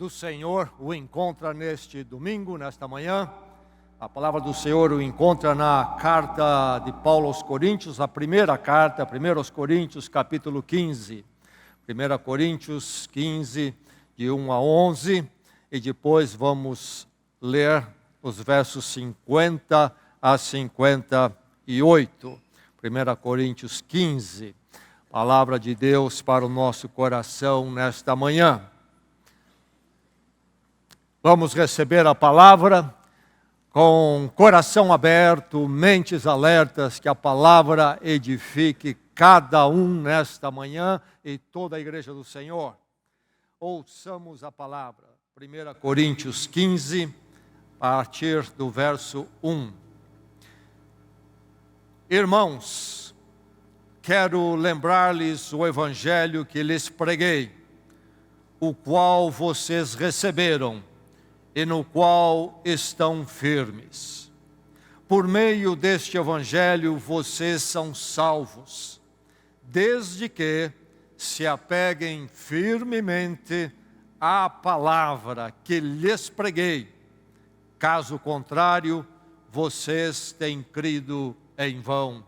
do Senhor o encontra neste domingo, nesta manhã. A palavra do Senhor o encontra na carta de Paulo aos Coríntios, a primeira carta, 1 aos Coríntios, capítulo 15. 1 Coríntios 15, de 1 a 11, e depois vamos ler os versos 50 a 58. 1 Coríntios 15, palavra de Deus para o nosso coração nesta manhã. Vamos receber a palavra com coração aberto, mentes alertas, que a palavra edifique cada um nesta manhã e toda a igreja do Senhor. Ouçamos a palavra. 1 Coríntios 15, a partir do verso 1. Irmãos, quero lembrar-lhes o evangelho que lhes preguei, o qual vocês receberam e no qual estão firmes. Por meio deste evangelho vocês são salvos, desde que se apeguem firmemente à palavra que lhes preguei. Caso contrário, vocês têm crido em vão.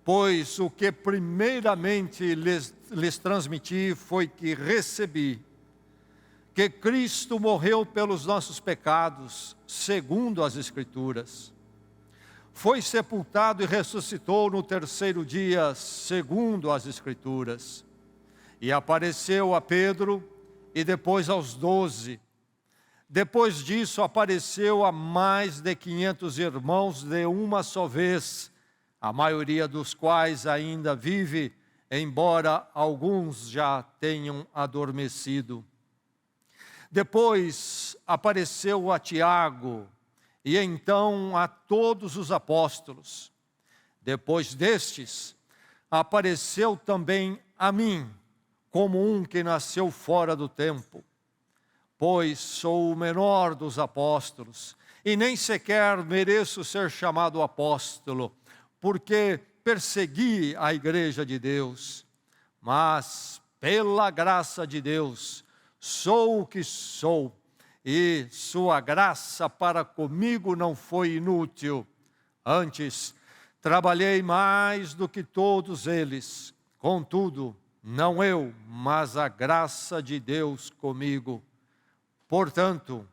Pois o que primeiramente lhes transmiti foi que recebi que Cristo morreu pelos nossos pecados, segundo as Escrituras. Foi sepultado e ressuscitou no terceiro dia, segundo as Escrituras. E apareceu a Pedro e depois aos 12. Depois disso apareceu a mais de 500 irmãos de uma só vez, a maioria dos quais ainda vive, embora alguns já tenham adormecido. Depois apareceu a Tiago e então a todos os apóstolos. Depois destes, apareceu também a mim, como um que nasceu fora do tempo. Pois sou o menor dos apóstolos e nem sequer mereço ser chamado apóstolo, porque persegui a igreja de Deus. Mas, pela graça de Deus, sou o que sou, e sua graça para comigo não foi inútil. Antes, trabalhei mais do que todos eles. Contudo, não eu, mas a graça de Deus comigo. Portanto,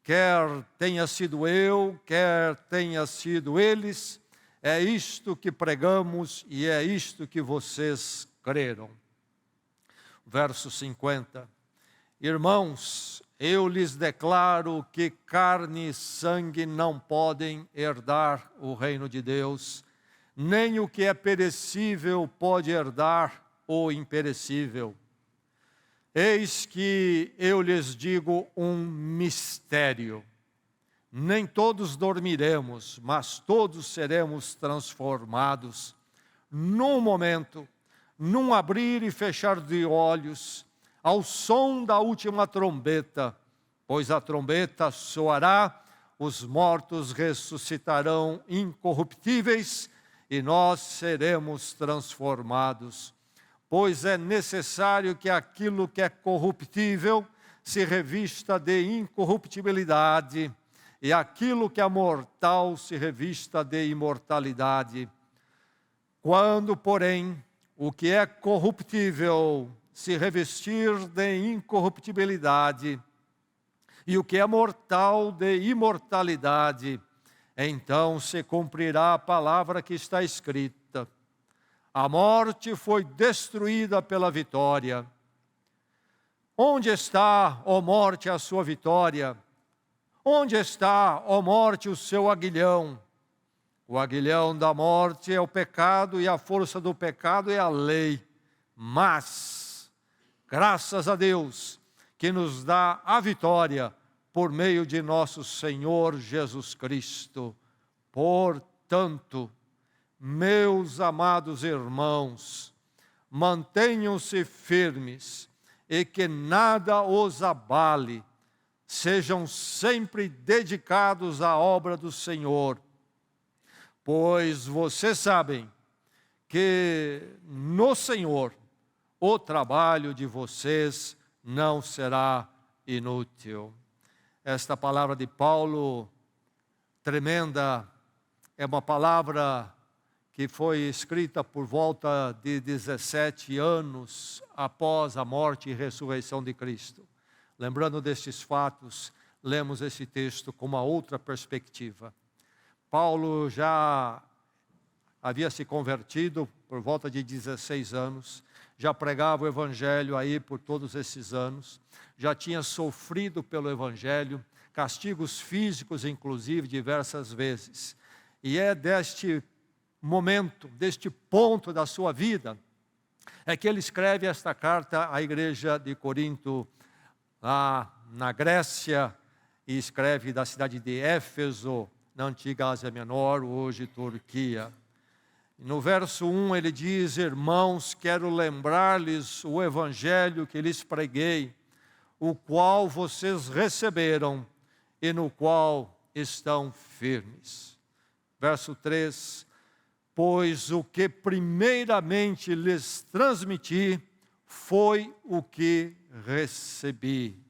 quer tenha sido eu, quer tenha sido eles, é isto que pregamos e é isto que vocês creram. Verso 50. Irmãos, eu lhes declaro que carne e sangue não podem herdar o reino de Deus, nem o que é perecível pode herdar o imperecível. Eis que eu lhes digo um mistério. Nem todos dormiremos, mas todos seremos transformados. Num momento, num abrir e fechar de olhos, ao som da última trombeta, pois a trombeta soará, os mortos ressuscitarão incorruptíveis e nós seremos transformados. Pois é necessário que aquilo que é corruptível se revista de incorruptibilidade e aquilo que é mortal se revista de imortalidade. Quando, porém, o que é corruptível se revestir de incorruptibilidade, e o que é mortal de imortalidade, então se cumprirá a palavra que está escrita: a morte foi destruída pela vitória. Onde está, ó morte, a sua vitória? Onde está, ó morte, o seu aguilhão? O aguilhão da morte é o pecado e a força do pecado é a lei. Mas graças a Deus, que nos dá a vitória por meio de nosso Senhor Jesus Cristo. Portanto, meus amados irmãos, mantenham-se firmes e que nada os abale. Sejam sempre dedicados à obra do Senhor, pois vocês sabem que no Senhor o trabalho de vocês não será inútil. Esta palavra de Paulo, tremenda, é uma palavra que foi escrita por volta de 17 anos após a morte e ressurreição de Cristo. Lembrando destes fatos, lemos esse texto com uma outra perspectiva. Paulo já havia se convertido por volta de 16 anos, já pregava o Evangelho aí por todos esses anos, já tinha sofrido pelo Evangelho, castigos físicos inclusive diversas vezes. E é deste momento, deste ponto da sua vida, é que ele escreve esta carta à igreja de Corinto, lá na Grécia, e escreve da cidade de Éfeso, na antiga Ásia Menor, hoje Turquia. No verso 1 ele diz: irmãos, quero lembrar-lhes o evangelho que lhes preguei, o qual vocês receberam e no qual estão firmes. Verso 3, pois o que primeiramente lhes transmiti foi o que recebi.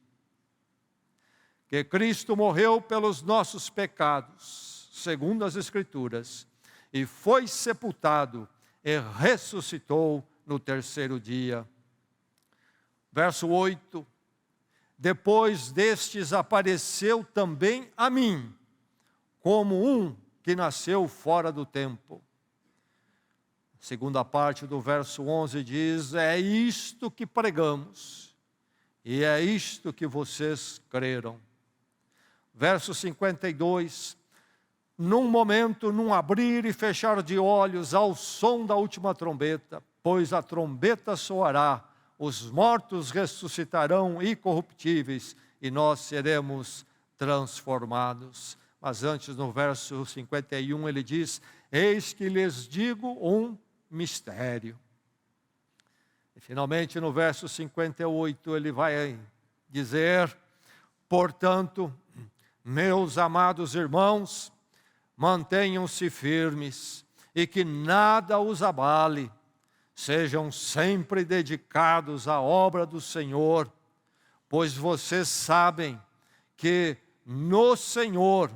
Que Cristo morreu pelos nossos pecados, segundo as Escrituras, e foi sepultado e ressuscitou no terceiro dia. Verso 8, depois destes apareceu também a mim, como um que nasceu fora do tempo. A segunda parte do verso 11 diz: é isto que pregamos, e é isto que vocês creram. Verso 52, num momento, num abrir e fechar de olhos, ao som da última trombeta, pois a trombeta soará, os mortos ressuscitarão incorruptíveis, e nós seremos transformados. Mas antes, no verso 51, ele diz: eis que lhes digo um mistério. E finalmente, no verso 58, ele vai dizer: portanto, meus amados irmãos, mantenham-se firmes e que nada os abale. Sejam sempre dedicados à obra do Senhor, pois vocês sabem que no Senhor,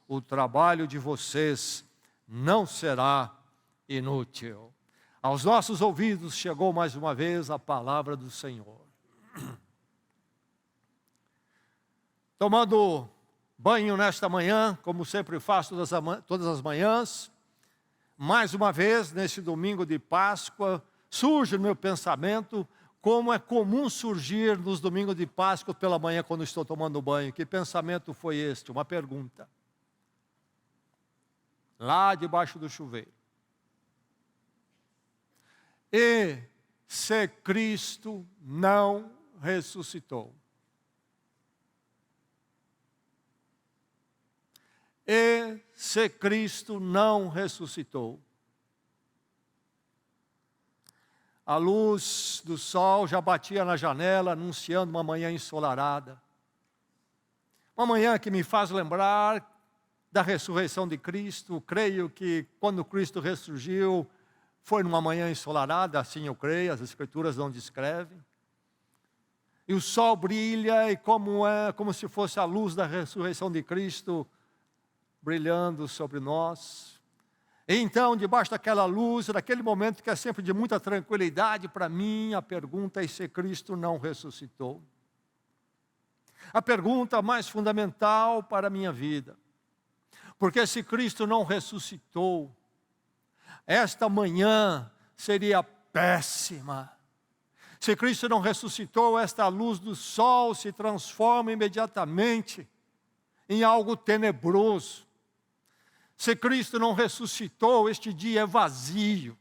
o trabalho de vocês não será inútil. Aos nossos ouvidos chegou mais uma vez a palavra do Senhor. Tomando banho nesta manhã, como sempre faço todas as manhãs, mais uma vez, nesse domingo de Páscoa, surge no meu pensamento, como é comum surgir nos domingos de Páscoa pela manhã quando estou tomando banho. Que pensamento foi este? Uma pergunta. Lá debaixo do chuveiro. E se Cristo não ressuscitou? E se Cristo não ressuscitou? A luz do sol já batia na janela, anunciando uma manhã ensolarada. Uma manhã que me faz lembrar da ressurreição de Cristo. Creio que quando Cristo ressurgiu, foi numa manhã ensolarada, assim eu creio, as Escrituras não descrevem. E o sol brilha, e como se fosse a luz da ressurreição de Cristo, brilhando sobre nós. E então, debaixo daquela luz, naquele momento que é sempre de muita tranquilidade para mim, a pergunta é se Cristo não ressuscitou. A pergunta mais fundamental para a minha vida. Porque se Cristo não ressuscitou, esta manhã seria péssima. Se Cristo não ressuscitou, esta luz do sol se transforma imediatamente em algo tenebroso. Se Cristo não ressuscitou, este dia é vazio.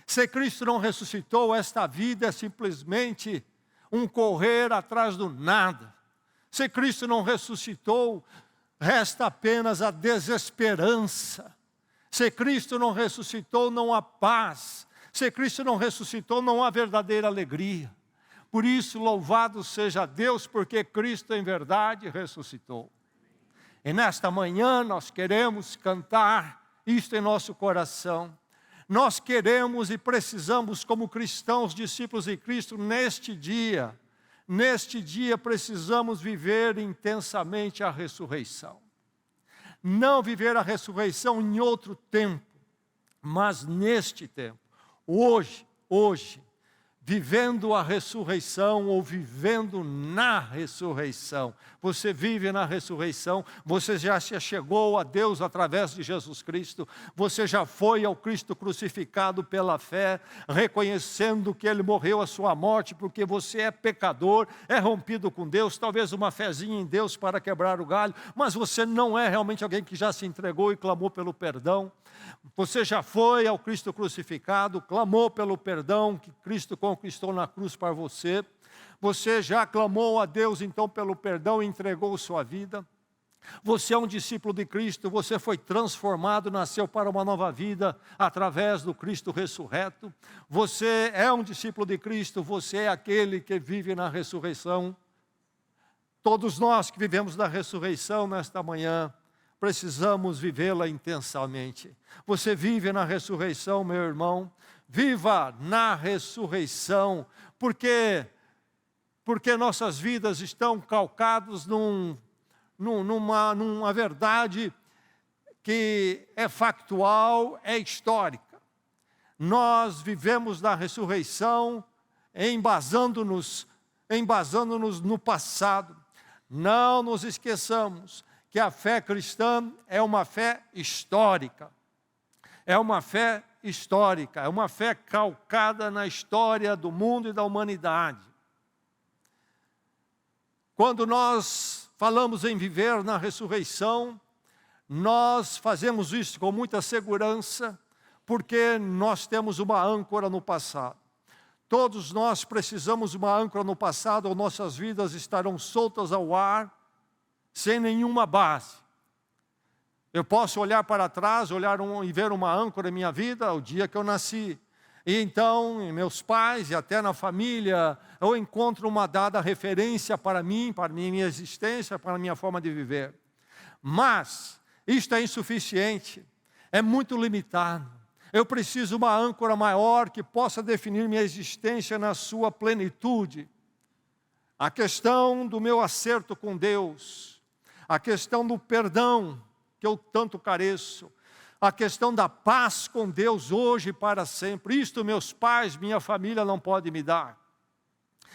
Se Cristo não ressuscitou, esta vida é simplesmente um correr atrás do nada. Se Cristo não ressuscitou, resta apenas a desesperança. Se Cristo não ressuscitou, não há paz. Se Cristo não ressuscitou, não há verdadeira alegria. Por isso, louvado seja Deus, porque Cristo em verdade ressuscitou. E nesta manhã nós queremos cantar isto em nosso coração. Nós queremos e precisamos, como cristãos, discípulos de Cristo, neste dia, Neste dia precisamos viver intensamente a ressurreição. Não viver a ressurreição em outro tempo, mas neste tempo, hoje, vivendo a ressurreição ou vivendo na ressurreição. Você vive na ressurreição, você já se chegou a Deus através de Jesus Cristo, você já foi ao Cristo crucificado pela fé, reconhecendo que Ele morreu a sua morte, porque você é pecador, é rompido com Deus, talvez uma fezinha em Deus para quebrar o galho, mas você não é realmente alguém que já se entregou e clamou pelo perdão. Você já foi ao Cristo crucificado, clamou pelo perdão que Cristo conquistou na cruz para você. Você já clamou a Deus então pelo perdão e entregou sua vida. Você é um discípulo de Cristo, você foi transformado, nasceu para uma nova vida através do Cristo ressurreto. Você é um discípulo de Cristo, você é aquele que vive na ressurreição. Todos nós que vivemos na ressurreição nesta manhã, precisamos vivê-la intensamente. Você vive na ressurreição, meu irmão. Viva na ressurreição, porque nossas vidas estão calcadas numa verdade que é factual, é histórica. Nós vivemos na ressurreição embasando-nos no passado. Não nos esqueçamos que a fé cristã é uma fé histórica. É uma fé histórica, é uma fé calcada na história do mundo e da humanidade. Quando nós falamos em viver na ressurreição, nós fazemos isso com muita segurança, porque nós temos uma âncora no passado. Todos nós precisamos de uma âncora no passado, ou nossas vidas estarão soltas ao ar, sem nenhuma base. Eu posso olhar para trás, e ver uma âncora em minha vida, o dia que eu nasci. E então, em meus pais e até na família, eu encontro uma dada referência para mim, para minha existência, para a minha forma de viver. Mas, isto é insuficiente, é muito limitado. Eu preciso de uma âncora maior que possa definir minha existência na sua plenitude. A questão do meu acerto com Deus, a questão do perdão que eu tanto careço, a questão da paz com Deus hoje e para sempre. Isto meus pais, minha família não podem me dar.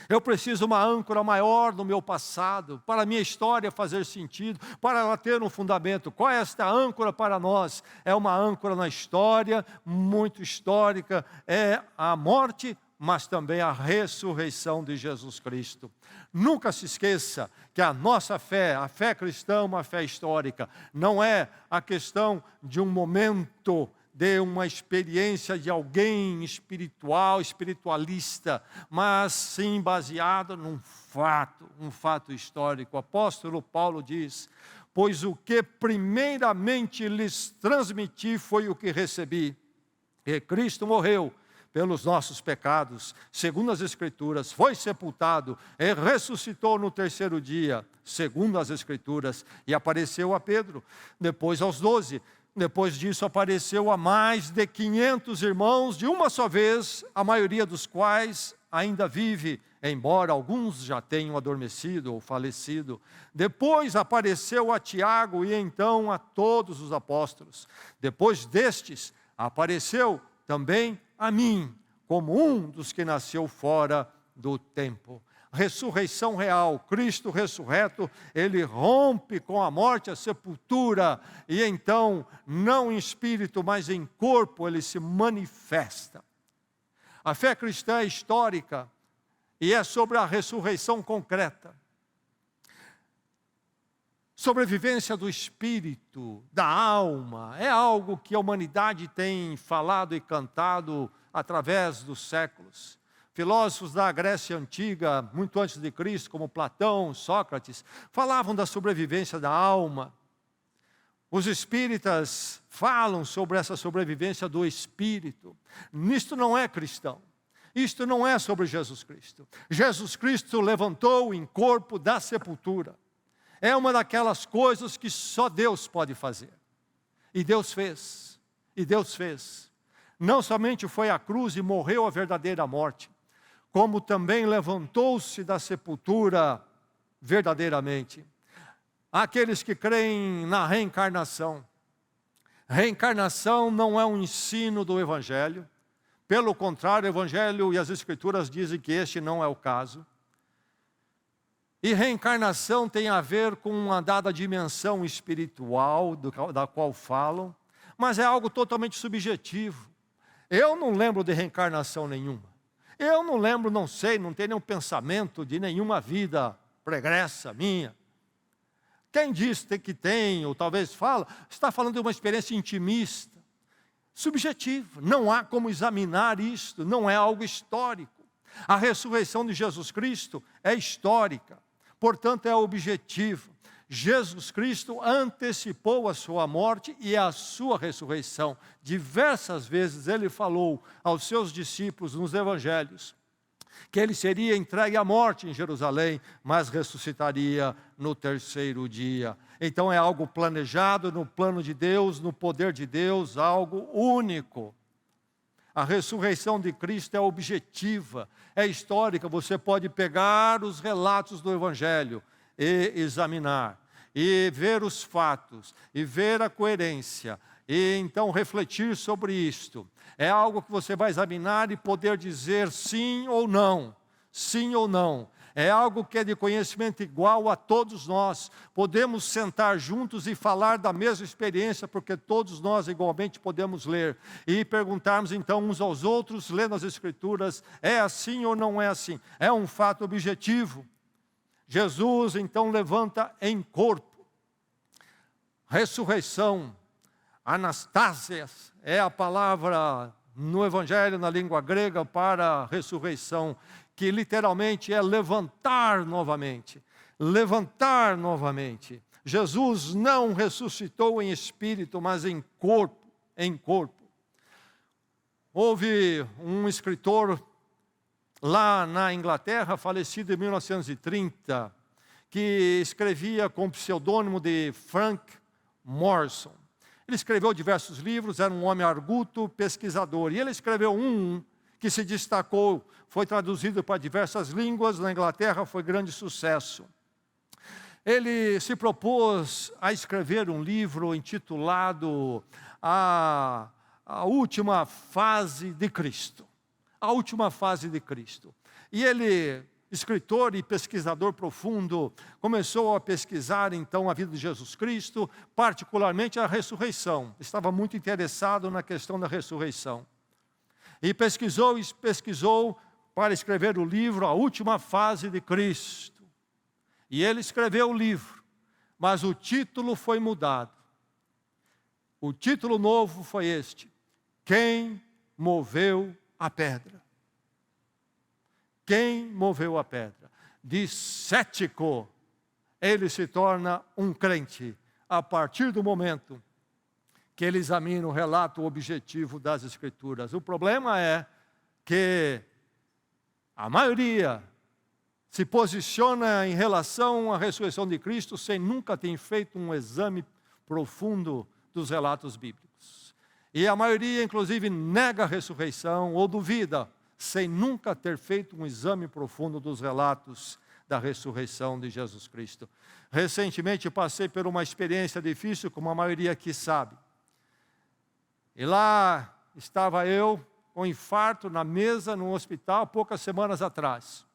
Eu preciso de uma âncora maior no meu passado, para a minha história fazer sentido, para ela ter um fundamento. Qual é esta âncora para nós? É uma âncora na história, muito histórica, é a morte, mas também a ressurreição de Jesus Cristo. Nunca se esqueça que a nossa fé, a fé cristã, é uma fé histórica. Não é a questão de um momento, de uma experiência de alguém espiritual, espiritualista, mas sim baseado num fato histórico. O apóstolo Paulo diz: pois o que primeiramente lhes transmiti foi o que recebi, que Cristo morreu pelos nossos pecados, segundo as Escrituras, foi sepultado e ressuscitou no terceiro dia, segundo as Escrituras, e apareceu a Pedro, depois aos 12. Depois disso apareceu a mais de 500 irmãos de uma só vez, a maioria dos quais ainda vive, embora alguns já tenham adormecido ou falecido. Depois apareceu a Tiago e então a todos os apóstolos. Depois destes, apareceu também a mim, como um dos que nasceu fora do tempo. Ressurreição real, Cristo ressurreto, Ele rompe com a morte, a sepultura, e então, não em espírito, mas em corpo, Ele se manifesta. A fé cristã é histórica, e é sobre a ressurreição concreta. Sobrevivência do espírito, da alma, é algo que a humanidade tem falado e cantado através dos séculos. Filósofos da Grécia Antiga, muito antes de Cristo, como Platão, Sócrates, falavam da sobrevivência da alma. Os espíritas falam sobre essa sobrevivência do espírito. Isto não é cristão. Isto não é sobre Jesus Cristo. Jesus Cristo levantou em corpo da sepultura. É uma daquelas coisas que só Deus pode fazer. E Deus fez. E Deus fez. Não somente foi à cruz e morreu a verdadeira morte, como também levantou-se da sepultura verdadeiramente. Aqueles que creem na reencarnação. Reencarnação não é um ensino do Evangelho. Pelo contrário, o Evangelho e as Escrituras dizem que este não é o caso. E reencarnação tem a ver com uma dada dimensão espiritual da qual falam, mas é algo totalmente subjetivo. Eu não lembro de reencarnação nenhuma. Eu não lembro, não sei, não tenho nenhum pensamento de nenhuma vida pregressa minha. Quem diz que tem, ou talvez fala, está falando de uma experiência intimista, subjetiva. Não há como examinar isto, não é algo histórico. A ressurreição de Jesus Cristo é histórica, portanto é objetiva. Jesus Cristo antecipou a sua morte e a sua ressurreição. Diversas vezes ele falou aos seus discípulos nos evangelhos que ele seria entregue à morte em Jerusalém, mas ressuscitaria no terceiro dia. Então é algo planejado no plano de Deus, no poder de Deus, algo único. A ressurreição de Cristo é objetiva, é histórica. Você pode pegar os relatos do Evangelho e examinar, e ver os fatos, e ver a coerência, e então refletir sobre isto. É algo que você vai examinar e poder dizer sim ou não, sim ou não. É algo que é de conhecimento igual a todos nós. Podemos sentar juntos e falar da mesma experiência, porque todos nós igualmente podemos ler. E perguntarmos então uns aos outros, lendo as Escrituras, é assim ou não é assim? É um fato objetivo. Jesus então levanta em corpo. Ressurreição, Anastásias, é a palavra no Evangelho, na língua grega, para ressurreição, que literalmente é levantar novamente. Levantar novamente. Jesus não ressuscitou em espírito, mas em corpo, em corpo. Houve um escritor lá na Inglaterra, falecido em 1930, que escrevia com o pseudônimo de Frank Morrison. Ele escreveu diversos livros, era um homem arguto, pesquisador. E ele escreveu um que se destacou, foi traduzido para diversas línguas, na Inglaterra foi grande sucesso. Ele se propôs a escrever um livro intitulado A Última Fase de Cristo. A Última Fase de Cristo. E ele, escritor e pesquisador profundo, começou a pesquisar então a vida de Jesus Cristo, particularmente a ressurreição. Estava muito interessado na questão da ressurreição. E pesquisou para escrever o livro A Última Fase de Cristo. E ele escreveu o livro, mas o título foi mudado. O título novo foi este: Quem moveu a pedra? Quem moveu a pedra? De cético, ele se torna um crente a partir do momento que ele examina o relato objetivo das Escrituras. O problema é que a maioria se posiciona em relação à ressurreição de Cristo sem nunca ter feito um exame profundo dos relatos bíblicos. E a maioria, inclusive, nega a ressurreição ou duvida, sem nunca ter feito um exame profundo dos relatos da ressurreição de Jesus Cristo. Recentemente passei por uma experiência difícil, como a maioria aqui sabe. E lá estava eu com infarto na mesa no hospital, poucas semanas atrás.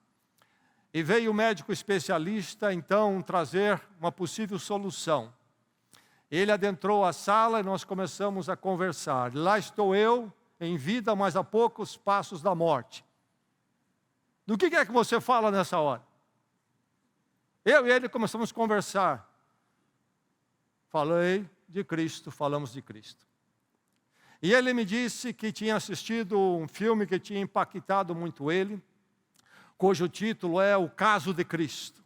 E veio o médico especialista, então, trazer uma possível solução. Ele adentrou a sala e nós começamos a conversar. Lá estou eu, em vida, mas a poucos passos da morte. Do que é que você fala nessa hora? Eu e ele começamos a conversar. Falei de Cristo, falamos de Cristo. E ele me disse que tinha assistido um filme que tinha impactado muito ele, cujo título é O Caso de Cristo.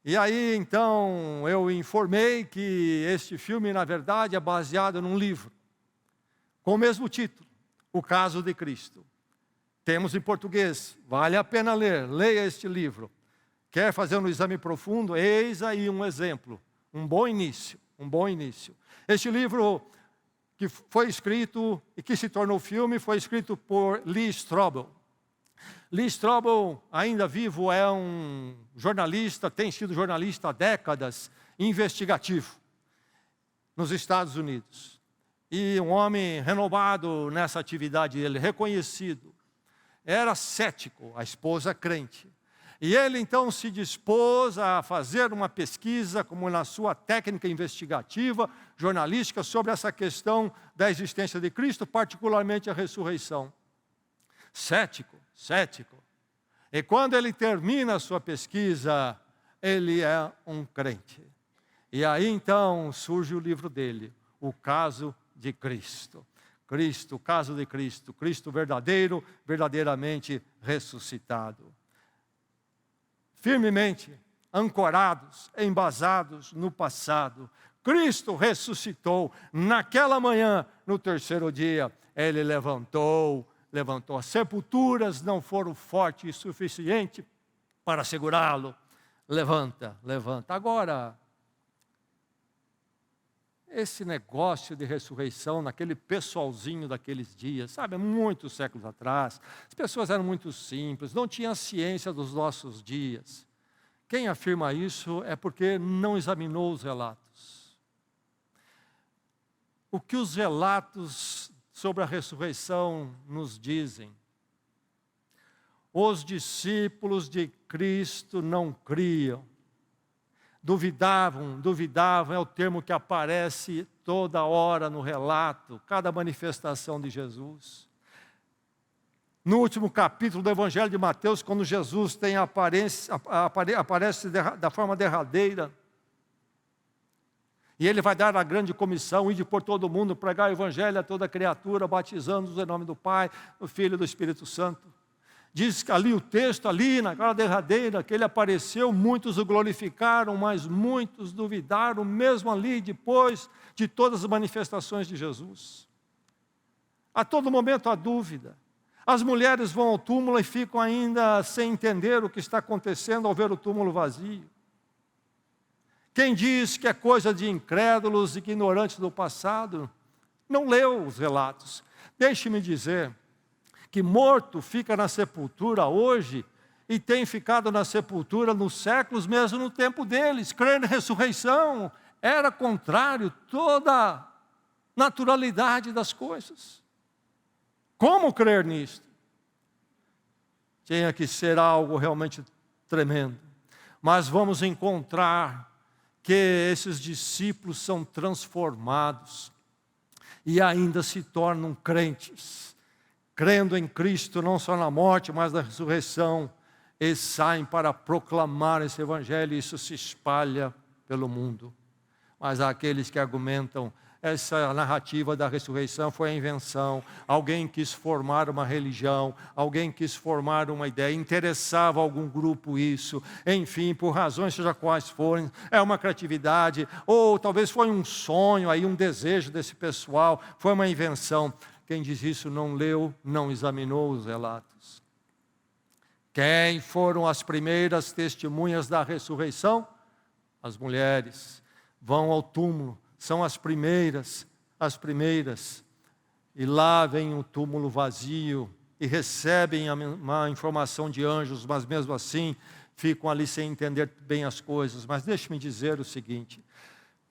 E aí, então, eu informei que este filme, na verdade, é baseado num livro, com o mesmo título, O Caso de Cristo. Temos em português, vale a pena ler, leia este livro. Quer fazer um exame profundo? Eis aí um exemplo, um bom início, um bom início. Este livro que foi escrito e que se tornou filme, foi escrito por Lee Strobel. Lee Strobel, ainda vivo, é um jornalista, tem sido jornalista há décadas, investigativo, nos Estados Unidos. E um homem renovado nessa atividade dele, reconhecido. Era cético, a esposa crente. E ele então se dispôs a fazer uma pesquisa, como na sua técnica investigativa, jornalística, sobre essa questão da existência de Cristo, particularmente a ressurreição. Cético. E quando ele termina a sua pesquisa, ele é um crente. E aí então surge o livro dele, O Caso de Cristo. Cristo, o caso de Cristo, Cristo verdadeiro, verdadeiramente ressuscitado. Firmemente ancorados, embasados no passado. Cristo ressuscitou naquela manhã, no terceiro dia, ele levantou. As sepulturas não foram fortes o suficiente para segurá-lo. Levanta. Agora, esse negócio de ressurreição naquele pessoalzinho daqueles dias, sabe, muitos séculos atrás, as pessoas eram muito simples, não tinham ciência dos nossos dias. Quem afirma isso é porque não examinou os relatos. O que os relatos sobre a ressurreição nos dizem? Os discípulos de Cristo não criam. Duvidavam, é o termo que aparece toda hora no relato, cada manifestação de Jesus. No último capítulo do Evangelho de Mateus, quando Jesus aparece da forma derradeira, e ele vai dar a grande comissão, ir por todo mundo, pregar o Evangelho a toda criatura, batizando-os em nome do Pai, do Filho e do Espírito Santo. Diz que ali o texto, ali naquela derradeira, que ele apareceu, muitos o glorificaram, mas muitos duvidaram, mesmo ali depois de todas as manifestações de Jesus. A todo momento há dúvida. As mulheres vão ao túmulo e ficam ainda sem entender o que está acontecendo ao ver o túmulo vazio. Quem diz que é coisa de incrédulos e ignorantes do passado, não leu os relatos. Deixe-me dizer que morto fica na sepultura hoje e tem ficado na sepultura nos séculos, mesmo no tempo deles. Crer na ressurreição era contrário a toda a naturalidade das coisas. Como crer nisto? Tinha que ser algo realmente tremendo. Mas vamos encontrar que esses discípulos são transformados e ainda se tornam crentes, crendo em Cristo não só na morte, mas na ressurreição, e saem para proclamar esse Evangelho, e isso se espalha pelo mundo. Mas há aqueles que argumentam, essa narrativa da ressurreição foi a invenção, alguém quis formar uma religião, alguém quis formar uma ideia, interessava a algum grupo isso, enfim, por razões seja quais forem, é uma criatividade, ou talvez foi um sonho, aí um desejo desse pessoal, foi uma invenção. Quem diz isso não leu, não examinou os relatos. Quem foram as primeiras testemunhas da ressurreição? As mulheres vão ao túmulo, são as primeiras, e lá vem o túmulo vazio, e recebem uma informação de anjos, mas mesmo assim, ficam ali sem entender bem as coisas. Mas deixe-me dizer o seguinte,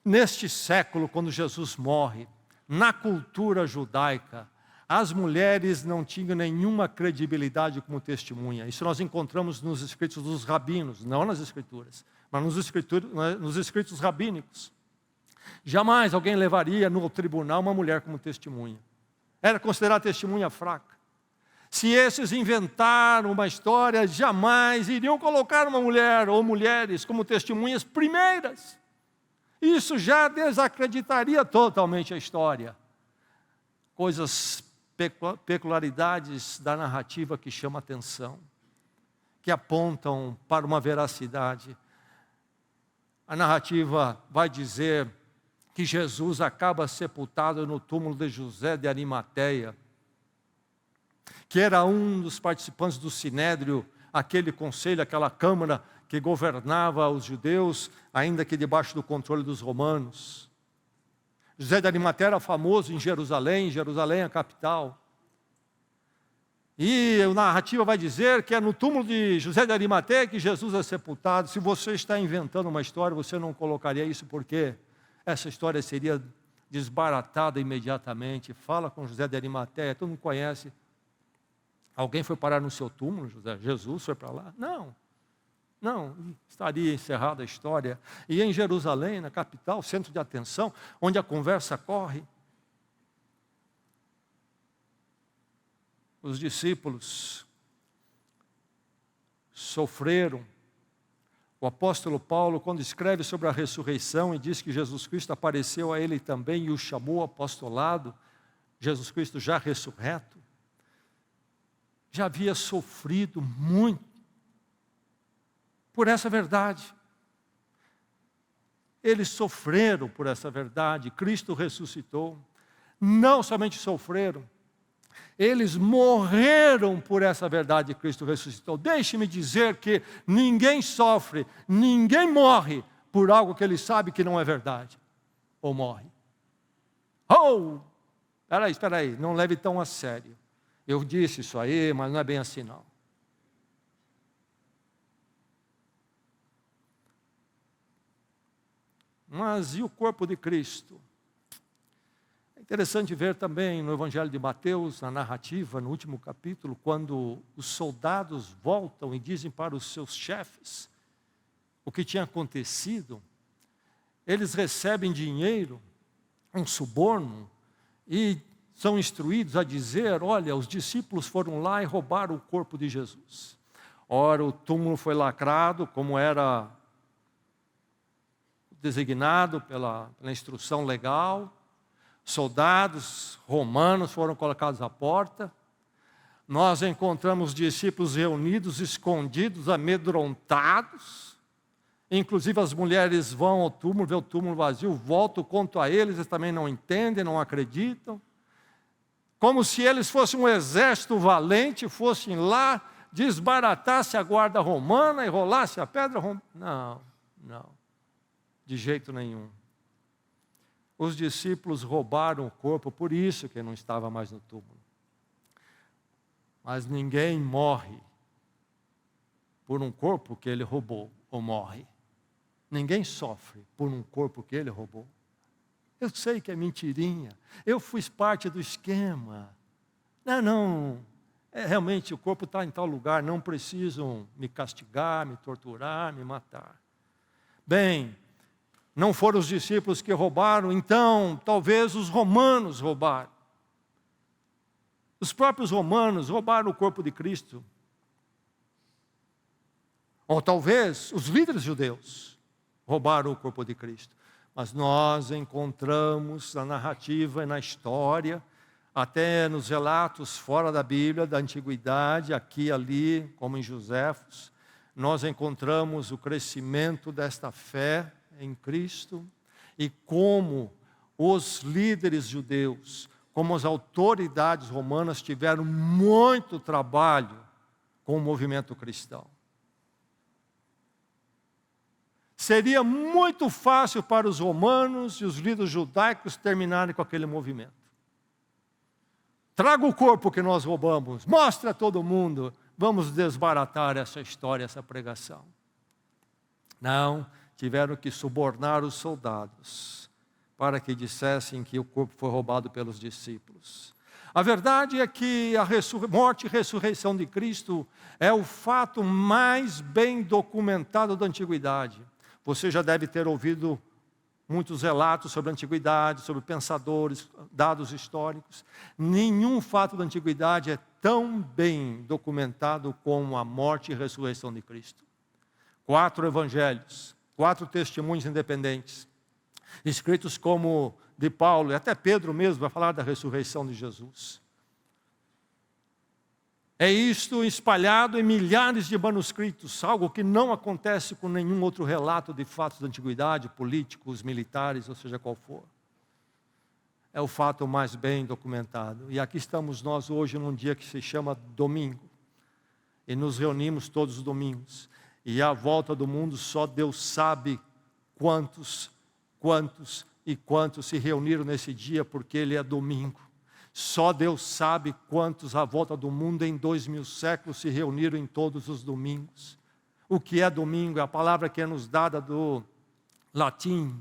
neste século, quando Jesus morre, na cultura judaica, as mulheres não tinham nenhuma credibilidade como testemunha. Isso nós encontramos nos escritos dos rabinos, não nas escrituras, mas nos escritos rabínicos. Jamais alguém levaria no tribunal uma mulher como testemunha. Era considerada testemunha fraca. Se esses inventaram uma história, jamais iriam colocar uma mulher ou mulheres como testemunhas primeiras. Isso já desacreditaria totalmente a história. Coisas, peculiaridades da narrativa que chamam a atenção, que apontam para uma veracidade. A narrativa vai dizer que Jesus acaba sepultado no túmulo de José de Arimateia, que era um dos participantes do Sinédrio, aquele conselho, aquela câmara que governava os judeus, ainda que debaixo do controle dos romanos. José de Arimateia era famoso em Jerusalém, Jerusalém é a capital. E a narrativa vai dizer que é no túmulo de José de Arimateia que Jesus é sepultado. Se você está inventando uma história, você não colocaria isso, porque essa história seria desbaratada imediatamente. Fala com José de Arimateia, todo mundo conhece. Alguém foi parar no seu túmulo, José? Jesus foi para lá? Não, estaria encerrada a história. E em Jerusalém, na capital, centro de atenção, onde a conversa corre, os discípulos sofreram. O apóstolo Paulo, quando escreve sobre a ressurreição e diz que Jesus Cristo apareceu a ele também e o chamou ao apostolado, Jesus Cristo já ressurreto, já havia sofrido muito por essa verdade. Eles sofreram por essa verdade. Cristo ressuscitou. Não somente sofreram, eles morreram por essa verdade. Cristo ressuscitou. Deixe-me dizer que ninguém sofre, ninguém morre por algo que ele sabe que não é verdade. Ou morre. Espera aí, não leve tão a sério. Eu disse isso aí, mas não é bem assim não. Mas e o corpo de Cristo? É interessante ver também no Evangelho de Mateus, na narrativa, no último capítulo, quando os soldados voltam e dizem para os seus chefes o que tinha acontecido. Eles recebem dinheiro, um suborno, e são instruídos a dizer: olha, os discípulos foram lá e roubaram o corpo de Jesus. Ora, o túmulo foi lacrado, como era designado pela instrução legal. Soldados romanos foram colocados à porta. Nós encontramos discípulos reunidos, escondidos, amedrontados. Inclusive as mulheres vão ao túmulo, vê o túmulo vazio, voltam, contam a eles, eles também não entendem, não acreditam. Como se eles fossem um exército valente, fossem lá, desbaratasse a guarda romana e rolasse a pedra romana. Não. De jeito nenhum. Os discípulos roubaram o corpo, por isso que não estava mais no túmulo. Mas ninguém morre por um corpo que ele roubou ou morre. Ninguém sofre por um corpo que ele roubou. Eu sei que é mentirinha. Eu fiz parte do esquema. Não. Realmente o corpo está em tal lugar, não precisam me castigar, me torturar, me matar. Bem, não foram os discípulos que roubaram, então talvez os romanos roubaram. Os próprios romanos roubaram o corpo de Cristo. Ou talvez os líderes judeus roubaram o corpo de Cristo. Mas nós encontramos na narrativa e na história, até nos relatos fora da Bíblia, da antiguidade, aqui e ali, como em Joséfos, nós encontramos o crescimento desta fé em Cristo e como os líderes judeus, como as autoridades romanas tiveram muito trabalho com o movimento cristão. Seria muito fácil para os romanos e os líderes judaicos terminarem com aquele movimento. Traga o corpo que nós roubamos, mostra a todo mundo, vamos desbaratar essa história, essa pregação. Não, tiveram que subornar os soldados para que dissessem que o corpo foi roubado pelos discípulos. A verdade é que a morte e ressurreição de Cristo é o fato mais bem documentado da antiguidade. Você já deve ter ouvido muitos relatos sobre a antiguidade, sobre pensadores, dados históricos. Nenhum fato da antiguidade é tão bem documentado como a morte e ressurreição de Cristo. 4 evangelhos, 4 testemunhos independentes, escritos como de Paulo, e até Pedro mesmo vai falar da ressurreição de Jesus. É isto espalhado em milhares de manuscritos, algo que não acontece com nenhum outro relato de fatos da antiguidade, políticos, militares, ou seja qual for. É o fato mais bem documentado. E aqui estamos nós hoje num dia que se chama domingo. E nos reunimos todos os domingos. E à volta do mundo só Deus sabe quantos se reuniram nesse dia, porque ele é domingo. Só Deus sabe quantos à volta do mundo em 2000 séculos se reuniram em todos os domingos. O que é domingo? É a palavra que é nos dada do latim,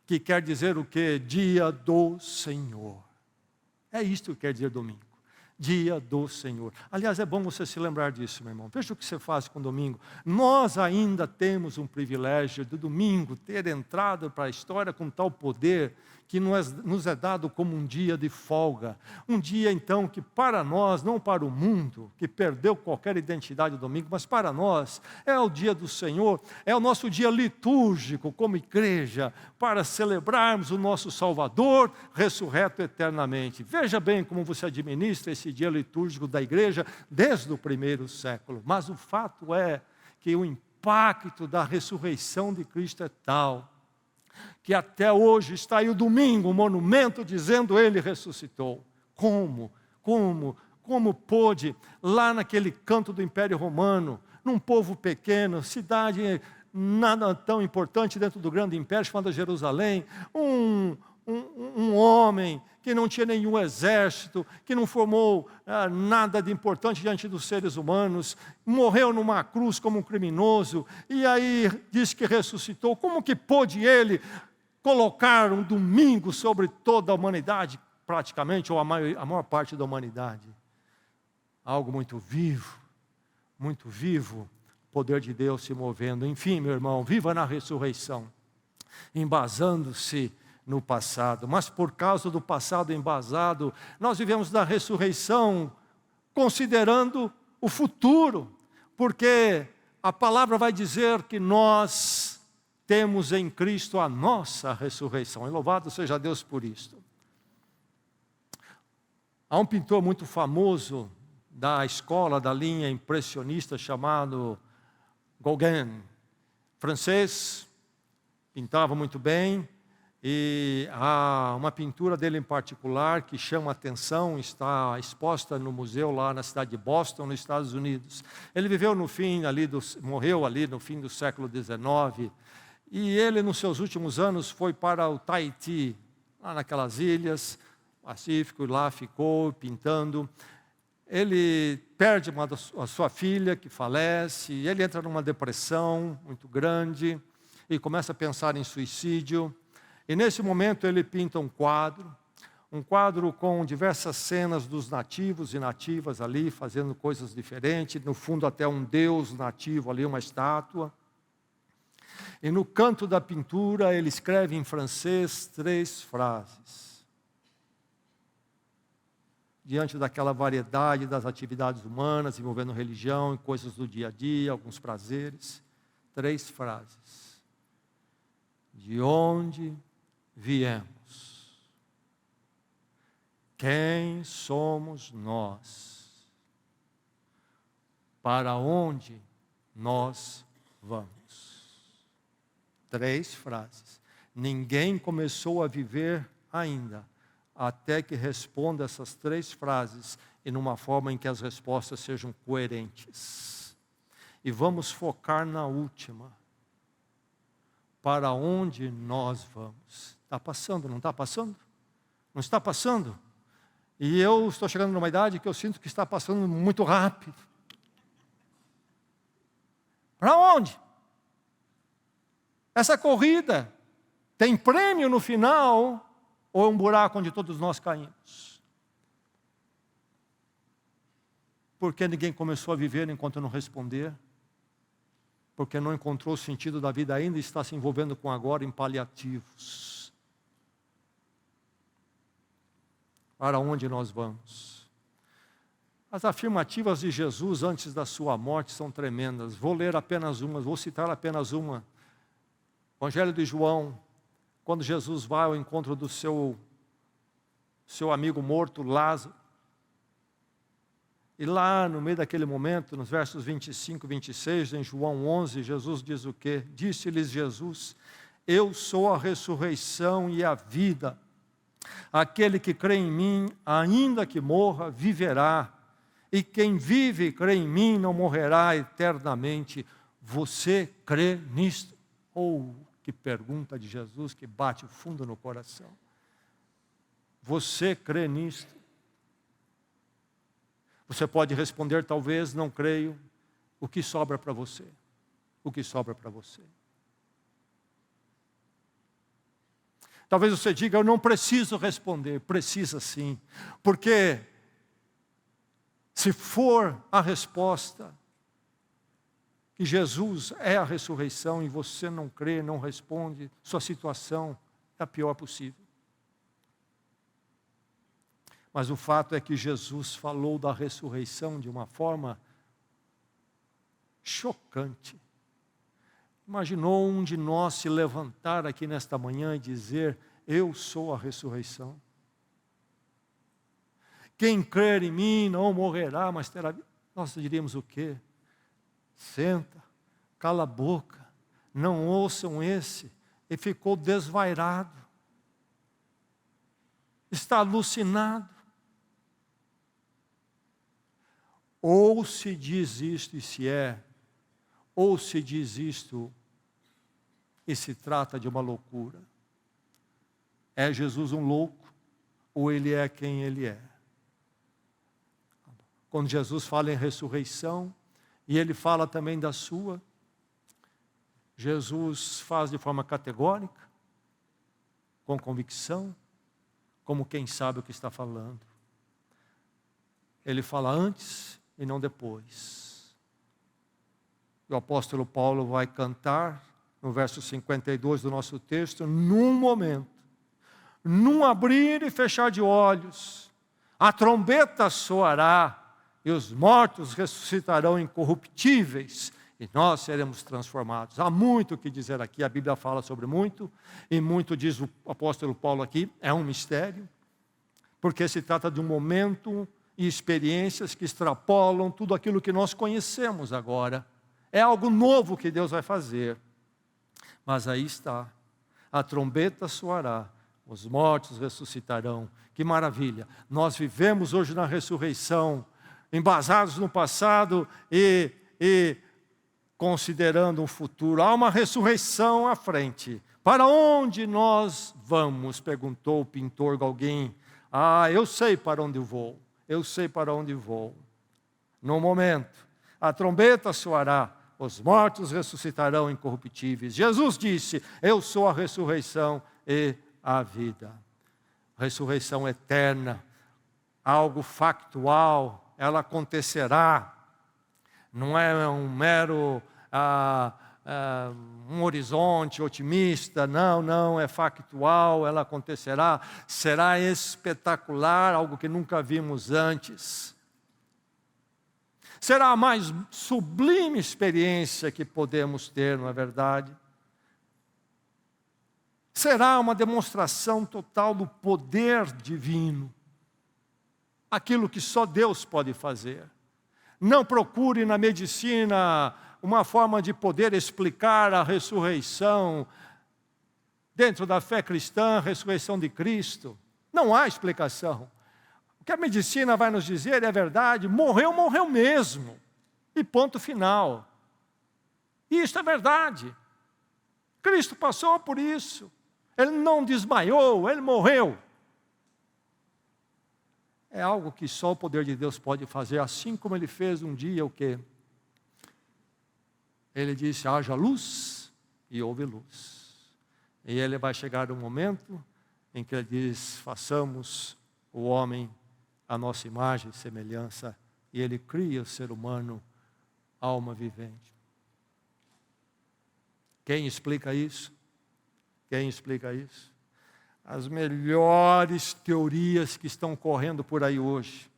que quer dizer o quê? Dia do Senhor. É isto que quer dizer domingo. Dia do Senhor. Aliás, é bom você se lembrar disso, meu irmão. Veja o que você faz com o domingo. Nós ainda temos um privilégio do domingo ter entrado para a história com tal poder que nos é dado como um dia de folga. Um dia, então, que para nós, não para o mundo, que perdeu qualquer identidade do domingo, mas para nós, é o dia do Senhor, é o nosso dia litúrgico como igreja, para celebrarmos o nosso Salvador ressurreto eternamente. Veja bem como você administra esse dia litúrgico da igreja desde o primeiro século. Mas o fato é que o impacto da ressurreição de Cristo é tal que até hoje está aí o domingo, um monumento dizendo Ele ressuscitou. Como pôde, lá naquele canto do Império Romano, num povo pequeno, cidade nada tão importante dentro do grande império, chamada Jerusalém, um homem que não tinha nenhum exército, que não formou nada de importante diante dos seres humanos, morreu numa cruz como um criminoso, e aí diz que ressuscitou. Como que pôde ele colocar um domingo sobre toda a humanidade, praticamente, ou a maior parte da humanidade? Algo muito vivo, o poder de Deus se movendo. Enfim, meu irmão, viva na ressurreição, embasando-se no passado, mas por causa do passado embasado, nós vivemos na ressurreição, considerando o futuro, porque a palavra vai dizer que nós temos em Cristo a nossa ressurreição, e louvado seja Deus por isto. Há um pintor muito famoso da escola, da linha impressionista, chamado Gauguin, francês, pintava muito bem. E há uma pintura dele em particular que chama a atenção, está exposta no museu lá na cidade de Boston, nos Estados Unidos. Ele viveu morreu ali no fim do século XIX, e ele nos seus últimos anos foi para o Tahiti, lá naquelas ilhas, Pacífico, e lá ficou pintando. Ele perde a sua filha, que falece, e ele entra numa depressão muito grande, e começa a pensar em suicídio. E nesse momento ele pinta um quadro com diversas cenas dos nativos e nativas ali, fazendo coisas diferentes, no fundo até um deus nativo ali, uma estátua. E no canto da pintura ele escreve em francês 3 frases. Diante daquela variedade das atividades humanas, envolvendo religião e coisas do dia a dia, alguns prazeres, 3 frases. De onde viemos? Quem somos nós? Para onde nós vamos? 3 frases. Ninguém começou a viver ainda, até que responda essas 3 frases, e numa forma em que as respostas sejam coerentes. E vamos focar na última. Para onde nós vamos? Está passando, não está passando? Não está passando? E eu estou chegando numa idade que eu sinto que está passando muito rápido. Para onde? Essa corrida tem prêmio no final, ou é um buraco onde todos nós caímos? Porque ninguém começou a viver enquanto não responder? Porque não encontrou o sentido da vida ainda e está se envolvendo com agora em paliativos. Para onde nós vamos? As afirmativas de Jesus antes da sua morte são tremendas. Vou ler apenas uma, vou citar apenas uma. Evangelho de João, quando Jesus vai ao encontro do seu amigo morto, Lázaro. E lá no meio daquele momento, nos versos 25 e 26, em João 11, Jesus diz o quê? Disse-lhes Jesus: eu sou a ressurreição e a vida. Aquele que crê em mim, ainda que morra, viverá. E quem vive e crê em mim não morrerá eternamente. Você crê nisto? Oh, que pergunta de Jesus que bate fundo no coração. Você crê nisto? Você pode responder, talvez, não creio. O que sobra para você? O que sobra para você? Talvez você diga, eu não preciso responder. Precisa sim. Porque se for a resposta, que Jesus é a ressurreição, e você não crê, não responde, sua situação é a pior possível. Mas o fato é que Jesus falou da ressurreição de uma forma chocante. Imaginou um de nós se levantar aqui nesta manhã e dizer, eu sou a ressurreição. Quem crer em mim não morrerá, mas terá vida. Nós diríamos o quê? Senta, cala a boca, não ouçam esse. E ficou desvairado. Está alucinado. Ou se diz isto e se é, ou se diz isto e se trata de uma loucura. É Jesus um louco, ou ele é quem ele é? Quando Jesus fala em ressurreição, e ele fala também da sua, Jesus faz de forma categórica, com convicção, como quem sabe o que está falando. Ele fala antes e não depois. O apóstolo Paulo vai cantar, no verso 52 do nosso texto, num momento, num abrir e fechar de olhos, a trombeta soará, e os mortos ressuscitarão incorruptíveis, e nós seremos transformados. Há muito o que dizer aqui, a Bíblia fala sobre muito, e muito diz o apóstolo Paulo aqui, é um mistério, porque se trata de um momento e experiências que extrapolam tudo aquilo que nós conhecemos agora. É algo novo que Deus vai fazer. Mas aí está, a trombeta soará, os mortos ressuscitarão. Que maravilha! Nós vivemos hoje na ressurreição, embasados no passado e considerando um futuro. Há uma ressurreição à frente. Para onde nós vamos? Perguntou o pintor Gauguin. Eu sei para onde vou. Eu sei para onde vou. No momento, a trombeta soará, os mortos ressuscitarão incorruptíveis. Jesus disse, eu sou a ressurreição e a vida. Ressurreição eterna, algo factual, ela acontecerá. Não é um mero um horizonte otimista, não, é factual, ela acontecerá, será espetacular, algo que nunca vimos antes. Será a mais sublime experiência que podemos ter, não é verdade? Será uma demonstração total do poder divino, aquilo que só Deus pode fazer. Não procure na medicina uma forma de poder explicar a ressurreição dentro da fé cristã, a ressurreição de Cristo. Não há explicação. O que a medicina vai nos dizer é verdade, morreu mesmo. E ponto final. E isso é verdade. Cristo passou por isso. Ele não desmaiou, ele morreu. É algo que só o poder de Deus pode fazer, assim como ele fez um dia o quê? Ele disse, haja luz, e houve luz. E ele vai chegar um momento em que ele diz, façamos o homem a nossa imagem e semelhança, e ele cria o ser humano, alma vivente. Quem explica isso? Quem explica isso? As melhores teorias que estão correndo por aí hoje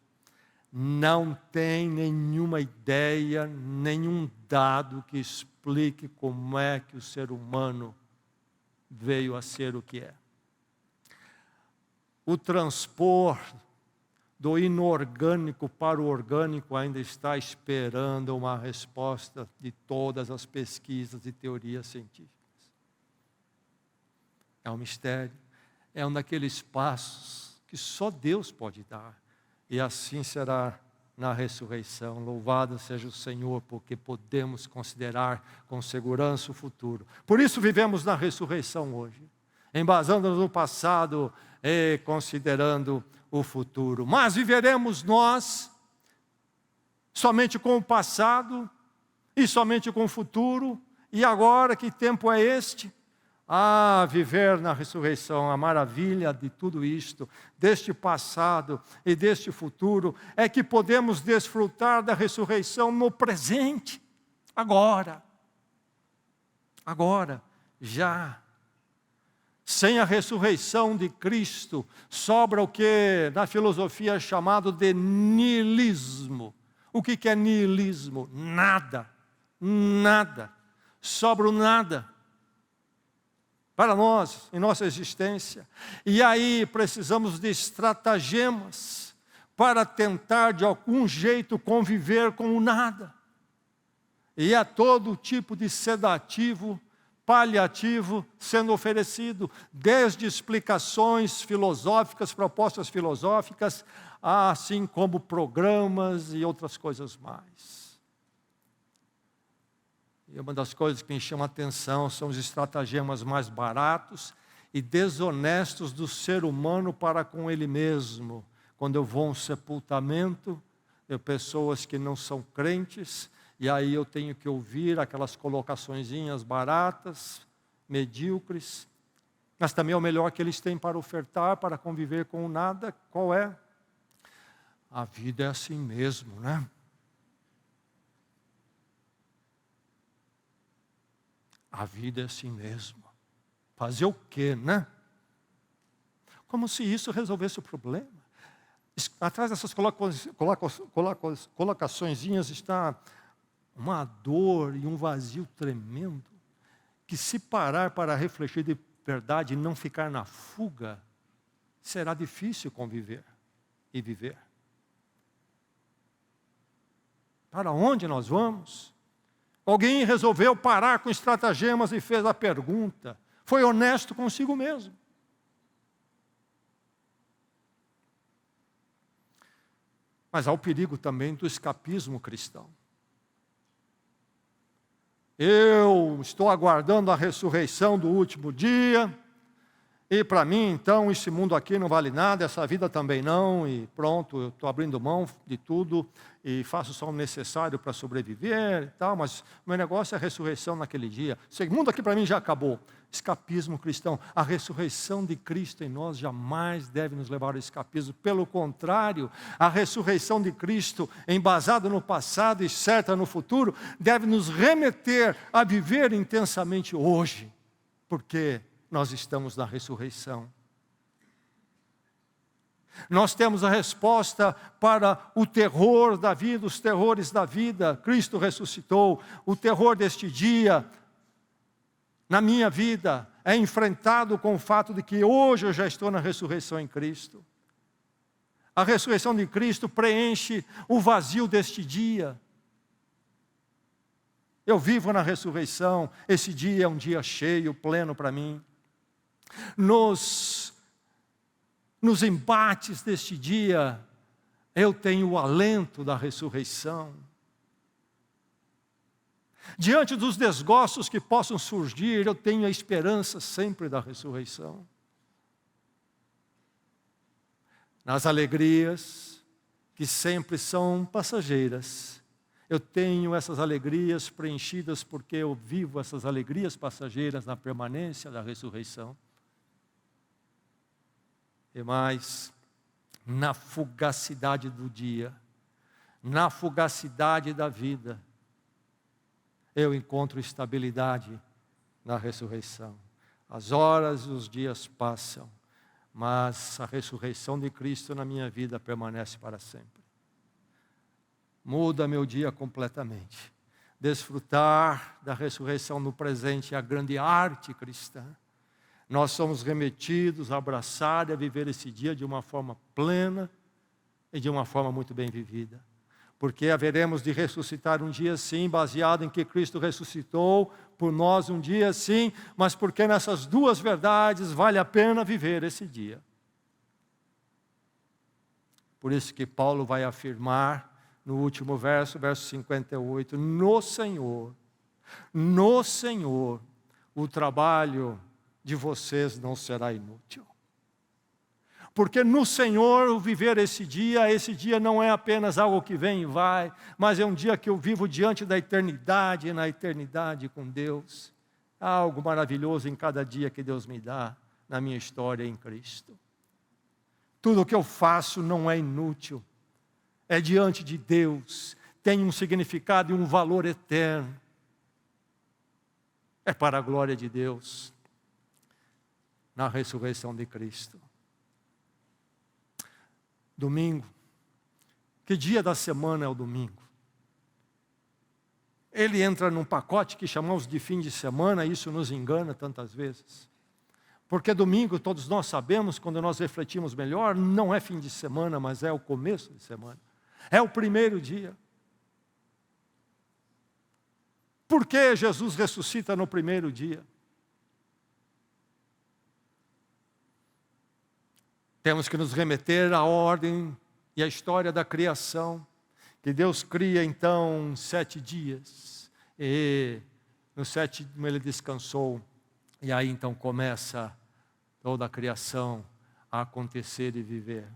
não tem nenhuma ideia, nenhum dado que explique como é que o ser humano veio a ser o que é. O transpor do inorgânico para o orgânico ainda está esperando uma resposta de todas as pesquisas e teorias científicas. É um mistério, é um daqueles passos que só Deus pode dar. E assim será na ressurreição. Louvado seja o Senhor, porque podemos considerar com segurança o futuro. Por isso vivemos na ressurreição hoje, embasando-nos no passado e considerando o futuro. Mas viveremos nós somente com o passado e somente com o futuro. E agora, que tempo é este? Viver na ressurreição, a maravilha de tudo isto, deste passado e deste futuro, é que podemos desfrutar da ressurreição no presente, agora, já. Sem a ressurreição de Cristo, sobra o que na filosofia é chamado de niilismo. O que é niilismo? Nada, sobra o nada para nós, em nossa existência. E aí precisamos de estratagemas para tentar de algum jeito conviver com o nada. E há todo tipo de sedativo, paliativo sendo oferecido, desde explicações filosóficas, propostas filosóficas, assim como programas e outras coisas mais. E uma das coisas que me chama a atenção são os estratagemas mais baratos e desonestos do ser humano para com ele mesmo. Quando eu vou a um sepultamento, pessoas que não são crentes, e aí eu tenho que ouvir aquelas colocaçõezinhas baratas, medíocres, mas também é o melhor que eles têm para ofertar, para conviver com o nada. Qual é? A vida é assim mesmo, né? A vida é assim mesmo. Fazer o quê, né? Como se isso resolvesse o problema. Atrás dessas colocaçõezinhas está uma dor e um vazio tremendo, que se parar para refletir de verdade e não ficar na fuga, será difícil conviver e viver. Para onde nós vamos? Alguém resolveu parar com estratagemas e fez a pergunta. Foi honesto consigo mesmo. Mas há o perigo também do escapismo cristão. Eu estou aguardando a ressurreição do último dia, e para mim, então, esse mundo aqui não vale nada, essa vida também não, e pronto, eu estou abrindo mão de tudo, e faço só o necessário para sobreviver e tal, mas o meu negócio é a ressurreição naquele dia. Esse mundo aqui para mim já acabou. Escapismo cristão. A ressurreição de Cristo em nós jamais deve nos levar ao escapismo. Pelo contrário, a ressurreição de Cristo, embasada no passado e certa no futuro, deve nos remeter a viver intensamente hoje, porque nós estamos na ressurreição. Nós temos a resposta para o terror da vida, os terrores da vida. Cristo ressuscitou. O terror deste dia, na minha vida, é enfrentado com o fato de que hoje eu já estou na ressurreição em Cristo. A ressurreição de Cristo preenche o vazio deste dia. Eu vivo na ressurreição. Esse dia é um dia cheio, pleno para mim. Nos embates deste dia, eu tenho o alento da ressurreição. Diante dos desgostos que possam surgir, eu tenho a esperança sempre da ressurreição. Nas alegrias, que sempre são passageiras, eu tenho essas alegrias preenchidas porque eu vivo essas alegrias passageiras na permanência da ressurreição. E mais, na fugacidade do dia, na fugacidade da vida, eu encontro estabilidade na ressurreição. As horas e os dias passam, mas a ressurreição de Cristo na minha vida permanece para sempre. Muda meu dia completamente. Desfrutar da ressurreição no presente é a grande arte cristã. Nós somos remetidos a abraçar e a viver esse dia de uma forma plena e de uma forma muito bem vivida. Porque haveremos de ressuscitar um dia sim, baseado em que Cristo ressuscitou por nós um dia sim, mas porque nessas duas verdades vale a pena viver esse dia. Por isso que Paulo vai afirmar no último verso 58, no Senhor, o trabalho de vocês não será inútil. Porque no Senhor o viver esse dia não é apenas algo que vem e vai, mas é um dia que eu vivo diante da eternidade, na eternidade com Deus. Há algo maravilhoso em cada dia que Deus me dá na minha história em Cristo. Tudo o que eu faço não é inútil, é diante de Deus, tem um significado e um valor eterno. É para a glória de Deus, na ressurreição de Cristo. Domingo. Que dia da semana é o domingo? Ele entra num pacote que chamamos de fim de semana, e isso nos engana tantas vezes. Porque domingo, todos nós sabemos, quando nós refletimos melhor, não é fim de semana, mas é o começo de semana. É o primeiro dia. Por que Jesus ressuscita no primeiro dia? Temos que nos remeter à ordem e à história da criação, que Deus cria então 7 dias, e no 7º ele descansou, e aí então começa toda a criação a acontecer e viver.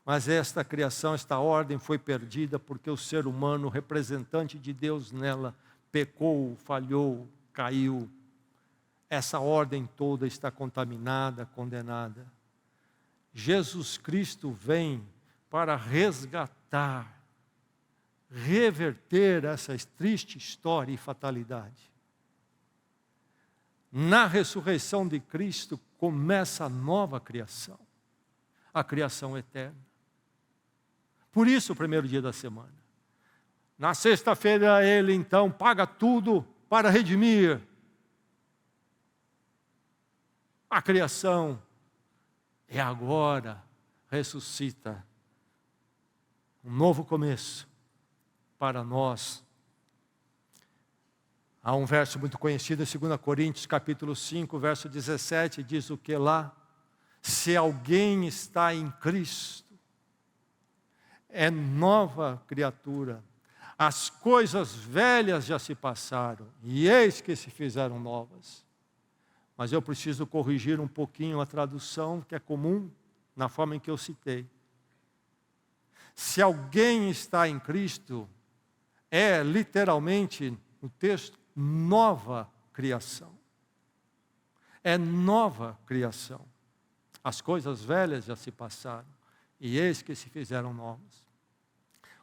Mas esta criação, esta ordem foi perdida porque o ser humano, representante de Deus nela, pecou, falhou, caiu. Essa ordem toda está contaminada, condenada. Jesus Cristo vem para resgatar, reverter essa triste história e fatalidade. Na ressurreição de Cristo começa a nova criação, a criação eterna. Por isso o primeiro dia da semana. Na sexta-feira ele então paga tudo para redimir a criação. E agora ressuscita um novo começo para nós. Há um verso muito conhecido em 2 Coríntios, capítulo 5, verso 17, diz o que lá? Se alguém está em Cristo, é nova criatura. As coisas velhas já se passaram, e eis que se fizeram novas. Mas eu preciso corrigir um pouquinho a tradução, que é comum na forma em que eu citei. Se alguém está em Cristo, é literalmente, no texto, nova criação. É nova criação. As coisas velhas já se passaram, e eis que se fizeram novas.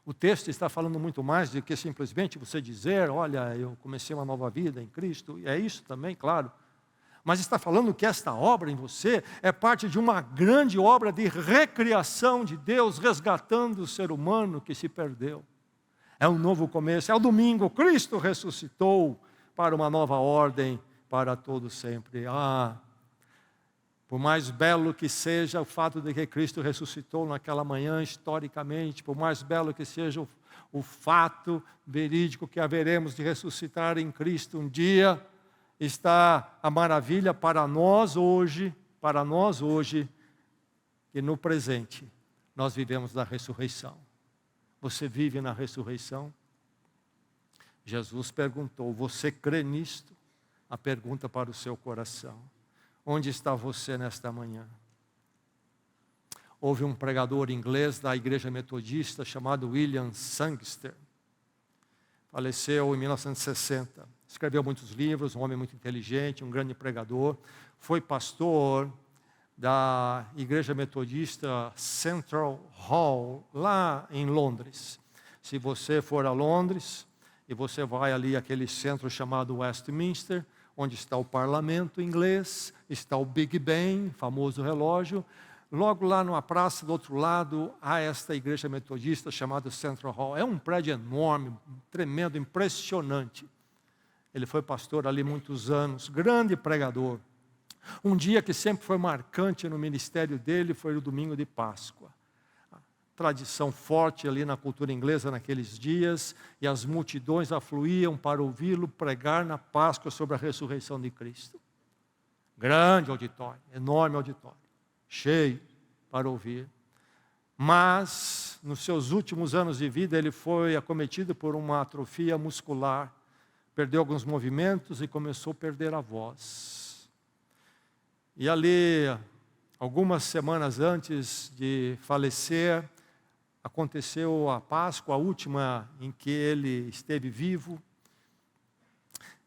O texto está falando muito mais do que simplesmente você dizer, olha, eu comecei uma nova vida em Cristo, e é isso também, claro. Mas está falando que esta obra em você é parte de uma grande obra de recriação de Deus, resgatando o ser humano que se perdeu. É um novo começo, é o domingo, Cristo ressuscitou para uma nova ordem, para todo sempre. Por mais belo que seja o fato de que Cristo ressuscitou naquela manhã, historicamente, por mais belo que seja o fato verídico que haveremos de ressuscitar em Cristo um dia, está a maravilha para nós hoje, que no presente nós vivemos da ressurreição. Você vive na ressurreição? Jesus perguntou, você crê nisto? A pergunta para o seu coração. Onde está você nesta manhã? Houve um pregador inglês da igreja metodista chamado William Sangster. Faleceu em 1960. Escreveu muitos livros, um homem muito inteligente, um grande pregador. Foi pastor da igreja metodista Central Hall, lá em Londres. Se você for a Londres, e você vai ali àquele centro chamado Westminster, onde está o parlamento inglês, está o Big Ben, famoso relógio. Logo lá numa praça do outro lado, há esta igreja metodista chamada Central Hall. É um prédio enorme, tremendo, impressionante. Ele foi pastor ali muitos anos, grande pregador. Um dia que sempre foi marcante no ministério dele foi o domingo de Páscoa. Tradição forte ali na cultura inglesa naqueles dias, e as multidões afluíam para ouvi-lo pregar na Páscoa sobre a ressurreição de Cristo. Grande auditório, enorme auditório, cheio para ouvir. Mas, nos seus últimos anos de vida, ele foi acometido por uma atrofia muscular, perdeu alguns movimentos e começou a perder a voz. E ali, algumas semanas antes de falecer, aconteceu a Páscoa, a última em que ele esteve vivo.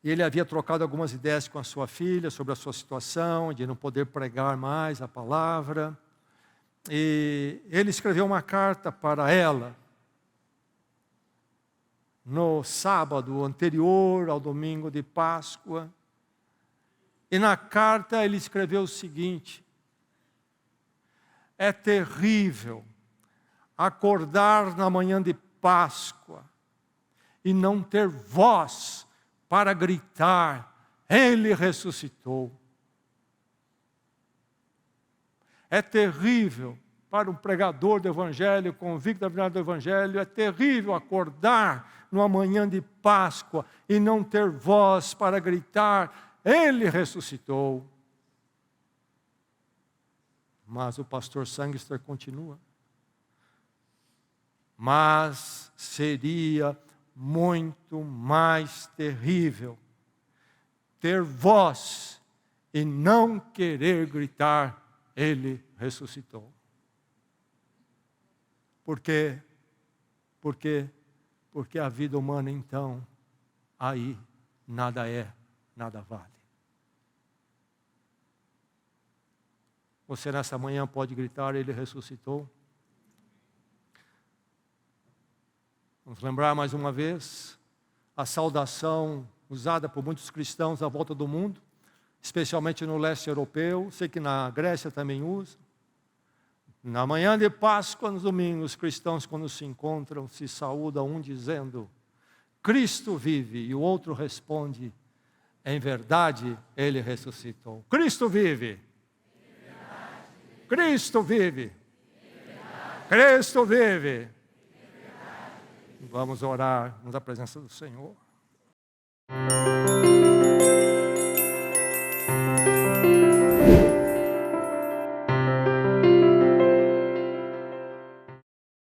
Ele havia trocado algumas ideias com a sua filha sobre a sua situação, de não poder pregar mais a palavra. E ele escreveu uma carta para ela, no sábado anterior ao domingo de Páscoa. E na carta ele escreveu o seguinte: é terrível acordar na manhã de Páscoa e não ter voz para gritar, Ele ressuscitou. É terrível para um pregador do Evangelho, convicto da verdade do Evangelho, é terrível acordar numa manhã de Páscoa e não ter voz para gritar, Ele ressuscitou. Mas o pastor Sangster continua. Mas seria muito mais terrível ter voz e não querer gritar, Ele ressuscitou. Por quê? Porque a vida humana, então, aí nada é, nada vale. Você nessa manhã pode gritar, Ele ressuscitou? Vamos lembrar mais uma vez a saudação usada por muitos cristãos à volta do mundo, especialmente no leste europeu, sei que na Grécia também usa. Na manhã de Páscoa, nos domingos, os cristãos, quando se encontram, se saúdam, um dizendo, Cristo vive, e o outro responde, em verdade, Ele ressuscitou. Cristo vive. Cristo vive. Cristo vive. Vamos orar na presença do Senhor.